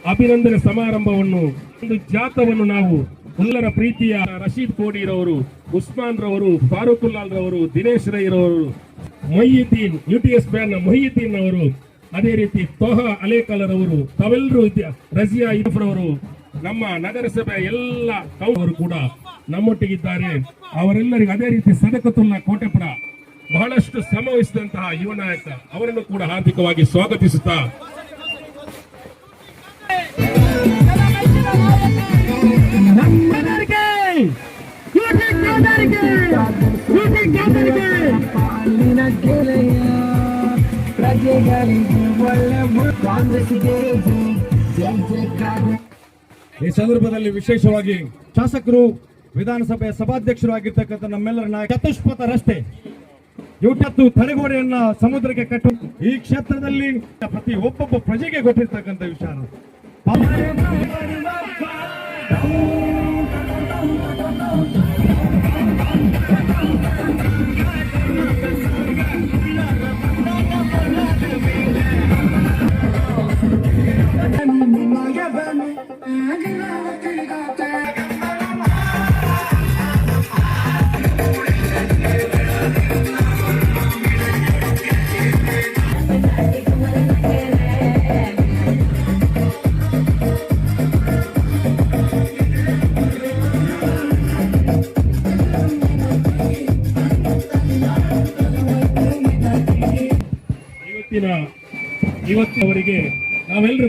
ಅಭಿನಂದನೆ ಸಮಾರಂಭವನ್ನು ಒಂದು ಜಾಥವನ್ನು ನಾವು ಎಲ್ಲರ ಪ್ರೀತಿಯ ರಶೀದ್ ಕೋಡಿರವರು, ಉಸ್ಮಾನ್ ರವರು, ಫಾರೂಕುಲ್ಲಾಲ್ ರವರು, ದಿನೇಶ್ ರೈ ರವರು, ಮೊಹಿಯುದ್ದೀನ್ UTS ಬ್ಯಾನ್ ಮೊಹಿಯುದ್ದೀನ್ ಅವರು, ಅದೇ ರೀತಿ ತೋಹಾ ಅಲೇಕಲರ್ ಅವರು, ತಾವೆಲ್ಲರೂ ರಜಿಯಾ ಇಫ್ರವರು, ನಮ್ಮ ನಗರಸಭೆ ಎಲ್ಲ ಅವರು ಕೂಡ ನಮ್ಮೊಟ್ಟಿಗಿದ್ದಾರೆ. ಅವರೆಲ್ಲರಿಗೂ ಅದೇ ರೀತಿ ಸದಕತುಲ್ಲಾ ಕೋಟೆಪುರ ಬಹಳಷ್ಟು ಶ್ರಮ ವಹಿಸಿದಂತಹ ಯುವ ನಾಯಕ ಅವರನ್ನು ಕೂಡ ಹಾರ್ದಿಕವಾಗಿ ಸ್ವಾಗತಿಸುತ್ತಾ ಈ ಸಂದರ್ಭದಲ್ಲಿ ವಿಶೇಷವಾಗಿ ಶಾಸಕರು, ವಿಧಾನಸಭೆಯ ಸಭಾಧ್ಯಕ್ಷರು ಆಗಿರ್ತಕ್ಕಂಥ ನಮ್ಮೆಲ್ಲರ ನಾಯಕ ಚತುಷ್ಪಥ ರಸ್ತೆ ಇವತ್ತು ತಡೆಗೋಡೆಯನ್ನ ಸಮುದ್ರಕ್ಕೆ ಕಟ್ಟು ಈ ಕ್ಷೇತ್ರದಲ್ಲಿ ಪ್ರತಿ ಒಬ್ಬೊಬ್ಬ ಪ್ರಜೆಗೆ ಗೊತ್ತಿರ್ತಕ್ಕಂಥ ವಿಚಾರ. ಇವತ್ತಿನವರಿಗೆ ನಾವೆಲ್ಲರೂ